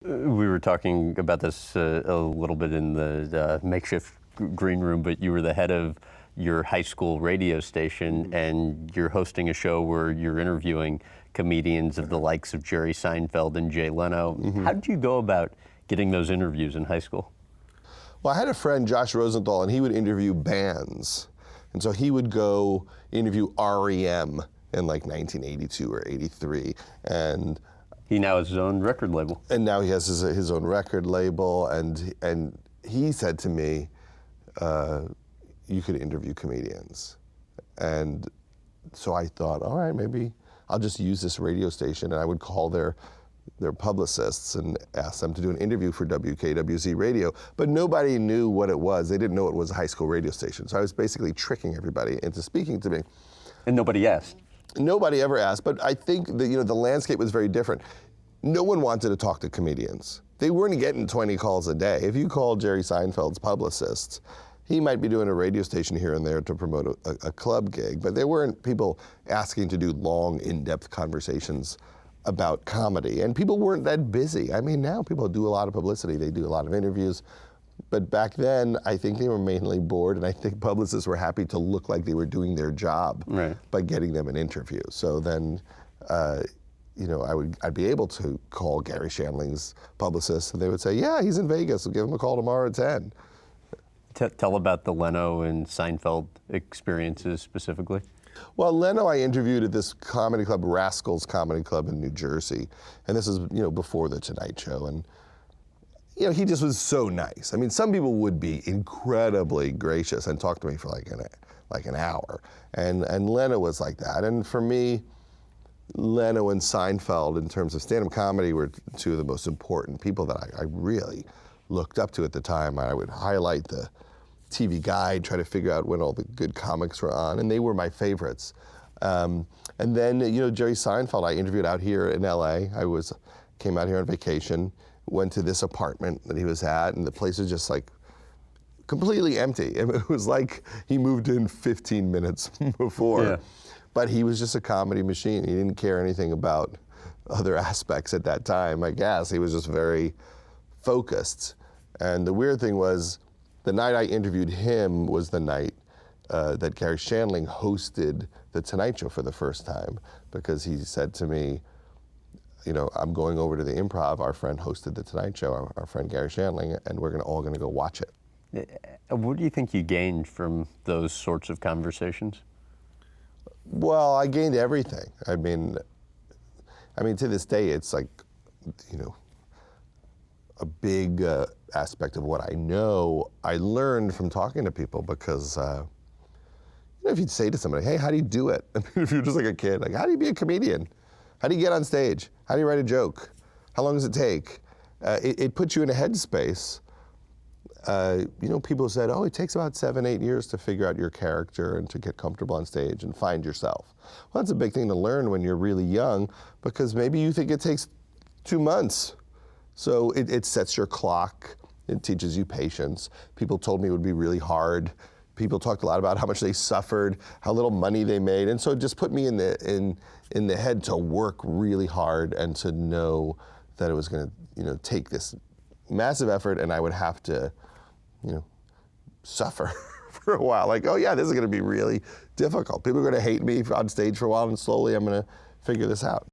We were talking about this a little bit in the makeshift green room, but you were the head of your high school radio station, and you're hosting a show where you're interviewing comedians of the likes of Jerry Seinfeld and Jay Leno. How did you go about getting those interviews in high school? Well, I had a friend, Josh Rosenthal, and he would interview bands. And so he would go interview REM in like 1982 or 83. And he now has his own record label. And now he has his own record label. And he said to me, you could interview comedians. And so I thought, all right, maybe I'll just use this radio station. And I would call their publicists and ask them to do an interview for WKWZ radio, but nobody knew what it was. They didn't know it was a high school radio station. So I was basically tricking everybody into speaking to me. And nobody asked? Nobody ever asked, but I think that, the landscape was very different. No one wanted to talk to comedians. They weren't getting 20 calls a day. If you called Jerry Seinfeld's publicist, he might be doing a radio station here and there to promote a club gig, but there weren't people asking to do long, in-depth conversations about comedy, and people weren't that busy. I mean, now people do a lot of publicity, they do a lot of interviews, but back then, I think they were mainly bored, and I think publicists were happy to look like they were doing their job by getting them an interview. So then, I'd be able to call Gary Shandling's publicist, and they would say, yeah, he's in Vegas, we'll give him a call tomorrow at 10. Tell about the Leno and Seinfeld experiences specifically. Well, Leno I interviewed at this comedy club, Rascals Comedy Club in New Jersey. And this is, before The Tonight Show. And, he just was so nice. I mean, some people would be incredibly gracious and talk to me for like an hour. And Leno was like that. And for me, Leno and Seinfeld, in terms of stand-up comedy, were two of the most important people that I really looked up to at the time. I would highlight the TV Guide, try to figure out when all the good comics were on, and they were my favorites. And then, Jerry Seinfeld, I interviewed out here in LA. Came out here on vacation, went to this apartment that he was at, and the place was just like completely empty. It was like he moved in 15 minutes before. Yeah. But he was just a comedy machine. He didn't care anything about other aspects at that time, I guess. He was just very focused. And the weird thing was, the night I interviewed him was the night that Gary Shandling hosted The Tonight Show for the first time, because he said to me, I'm going over to the Improv. Our friend hosted The Tonight Show, our friend Gary Shandling, and we're all going to go watch it. What do you think you gained from those sorts of conversations? Well, I gained everything. I mean, to this day, it's like, a big aspect of what I know, I learned from talking to people, because if you'd say to somebody, hey, how do you do it? I mean, if you're just like a kid, like, how do you be a comedian? How do you get on stage? How do you write a joke? How long does it take? It puts you in a headspace. People said, it takes about 7-8 years to figure out your character and to get comfortable on stage and find yourself. Well, that's a big thing to learn when you're really young, because maybe you think it takes 2 months. So it sets your clock. It teaches you patience. People told me it would be really hard. People talked a lot about how much they suffered, how little money they made, and so it just put me in the head to work really hard and to know that it was going to take this massive effort, and I would have to suffer for a while. Like, oh yeah, this is going to be really difficult. People are going to hate me on stage for a while, and slowly I'm going to figure this out.